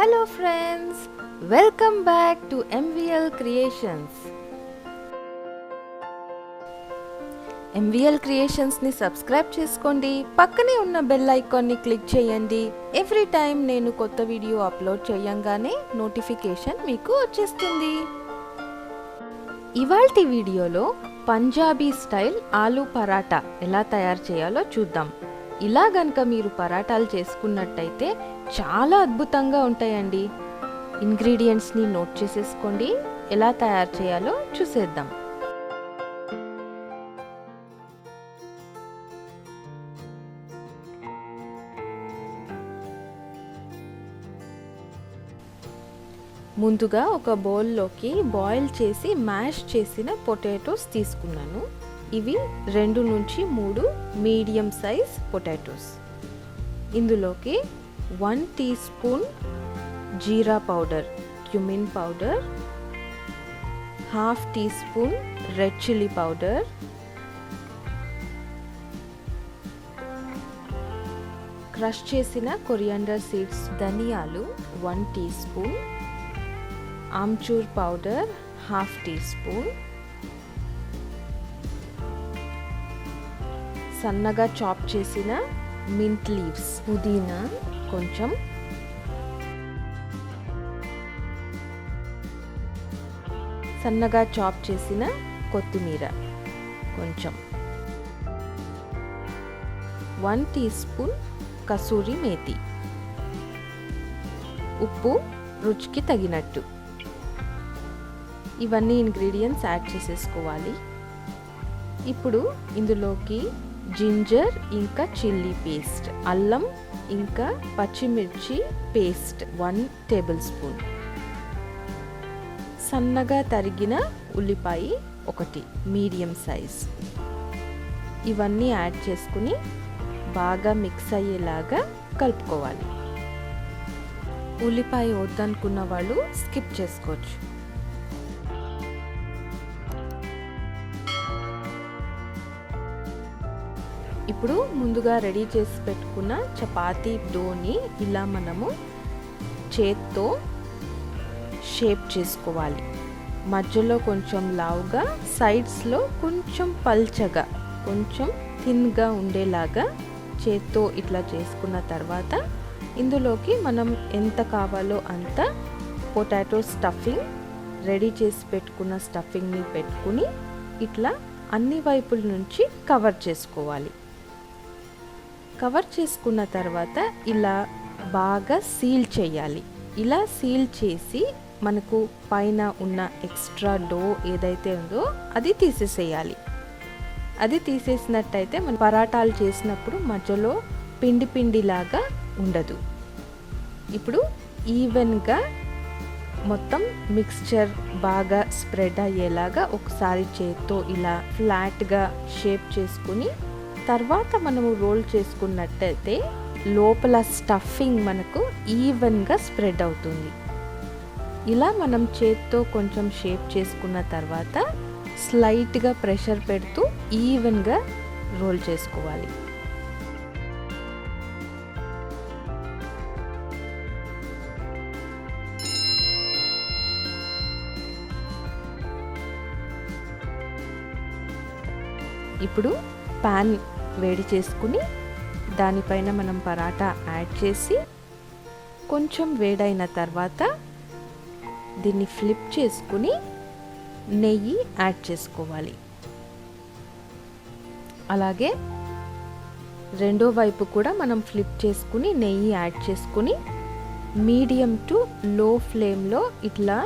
Hello friends, welcome back to MVL Creations. MVL Creations ని subscribe చేసుకోండి, పక్కనే ఉన్న బెల్ ఐకాన్ ని క్లిక్ చేయండి. ఎవ్రీ టైం నేను కొత్త వీడియో అప్లోడ్ చేయంగానే నోటిఫికేషన్ మీకు వచ్చేస్తుంది. ఇవాల్టి వీడియోలో పంజాబీ స్టైల్ ఆలూ పరాటా ఎలా తయారు చేయాలో చూద్దాం. ఇలా గనుక మీరు పరాటాలు చేసుకున్నట్టయితే చాలా అద్భుతంగా ఉంటాయండి. ఇంగ్రీడియంట్స్ని నోట్ చేసేసుకోండి, ఎలా తయారు చేయాలో చూసేద్దాం. ముందుగా ఒక బౌల్లోకి బాయిల్ చేసి మ్యాష్ చేసిన పొటాటోస్ తీసుకున్నాను. ఇవి 2 నుంచి 3 మీడియం సైజ్ పొటాటోస్. ఇందులోకి 1 teaspoon jeera powder, cumin powder, half teaspoon red chilli powder, crush చేసిన కొరియాండర్ సీడ్స్, ధనియాలు 1 teaspoon, amchur powder half teaspoon, సన్నగా చాప్ చేసిన మింట్ లీవ్స్, పుదీనా కొంచెం, సన్నగా చాప్ చేసిన కొత్తిమీర కొంచెం, 1 టీ స్పూన్ కసూరి మేతి, ఉప్పు రుచికి తగినట్టు. ఇవన్నీ ఇంగ్రీడియంట్స్ యాడ్ చేసేసుకోవాలి. ఇప్పుడు ఇందులోకి జింజర్ ఇంకా చిల్లీ పేస్ట్, అల్లం ఇంకా పచ్చిమిర్చి పేస్ట్ 1 టేబుల్ స్పూన్, సన్నగా తరిగిన ఉల్లిపాయ 1 మీడియం సైజ్. ఇవన్నీ యాడ్ చేసుకుని బాగా మిక్స్ అయ్యేలాగా కలుపుకోవాలి. ఉల్లిపాయ వద్దనుకున్న వాళ్ళు స్కిప్ చేసుకోవచ్చు. ఇప్పుడు ముందుగా రెడీ చేసి పెట్టుకున్న చపాతీ డోని ఇలా మనము చేత్తో షేప్ చేసుకోవాలి. మధ్యలో కొంచెం లావుగా, సైడ్స్లో కొంచెం పల్చగా, కొంచెం థిన్గా ఉండేలాగా చేత్తో ఇట్లా చేసుకున్న తర్వాత ఇందులోకి మనం ఎంత కావాలో అంత పొటాటో స్టఫింగ్, రెడీ చేసి పెట్టుకున్న స్టఫింగ్ని పెట్టుకుని ఇట్లా అన్ని వైపుల నుంచి కవర్ చేసుకోవాలి. కవర్ చేసుకున్న తర్వాత ఇలా బాగా సీల్ చేయాలి. ఇలా సీల్ చేసి మనకు పైన ఉన్న ఎక్స్ట్రా డో ఏదైతే ఉందో అది తీసేసేయాలి. అది తీసేసినట్టయితే మన పరాటాలు చేసినప్పుడు మధ్యలో పిండి పిండిలాగా ఉండదు. ఇప్పుడు ఈవెన్గా మొత్తం మిక్స్చర్ బాగా స్ప్రెడ్ అయ్యేలాగా ఒకసారి చేత్తో ఇలా ఫ్లాట్గా షేప్ చేసుకుని తర్వాత మనము రోల్ చేసుకున్నట్టయితే లోపల స్టఫింగ్ మనకు ఈవెన్గా స్ప్రెడ్ అవుతుంది. ఇలా మనం చేత్తో కొంచెం షేప్ చేసుకున్న తర్వాత స్లైట్గా ప్రెషర్ పెడుతూ ఈవెన్గా రోల్ చేసుకోవాలి. ఇప్పుడు పాన్ వేడి చేసుకుని దానిపైన మనం పరాటా యాడ్ చేసి కొంచెం వేడైన తర్వాత దీన్ని ఫ్లిప్ చేసుకుని నెయ్యి యాడ్ చేసుకోవాలి. అలాగే రెండో వైపు కూడా మనం ఫ్లిప్ చేసుకుని నెయ్యి యాడ్ చేసుకుని మీడియం టు లో ఫ్లేమ్లో ఇట్లా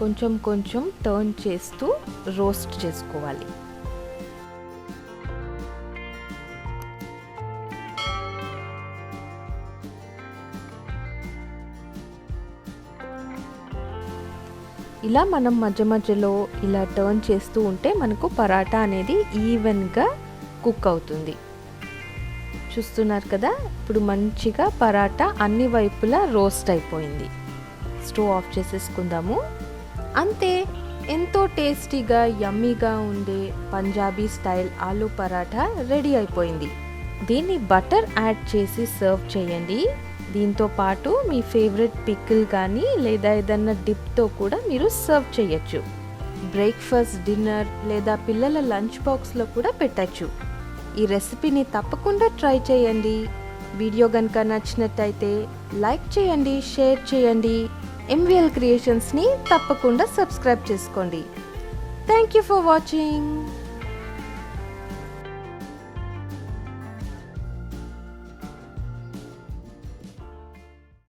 కొంచెం కొంచెం టర్న్ చేస్తూ రోస్ట్ చేసుకోవాలి. ఇలా మనం మధ్య మధ్యలో ఇలా టర్న్ చేస్తూ ఉంటే మనకు పరాటా అనేది ఈవెన్గా కుక్ అవుతుంది. చూస్తున్నారు కదా, ఇప్పుడు మంచిగా పరాటా అన్ని వైపులా రోస్ట్ అయిపోయింది. స్టవ్ ఆఫ్ చేసేసుకుందాము. అంతే, ఎంతో టేస్టీగా యమ్మీగా ఉండే పంజాబీ స్టైల్ ఆలూ పరాఠా రెడీ అయిపోయింది. దీన్ని బటర్ యాడ్ చేసి సర్వ్ చేయండి. దీంతో పాటు మీ ఫేవరెట్ పికిల్ కానీ లేదా ఏదన్నా డిప్తో కూడా మీరు సర్వ్ చేయొచ్చు. బ్రేక్ఫాస్ట్, డిన్నర్ లేదా పిల్లల లంచ్ బాక్స్లో కూడా పెట్టచ్చు. ఈ రెసిపీని తప్పకుండా ట్రై చేయండి. వీడియో కనుక నచ్చినట్టయితే లైక్ చేయండి, షేర్ చేయండి. MVL క్రియేషన్స్ని తప్పకుండా సబ్స్క్రైబ్ చేసుకోండి. Thank you for watching.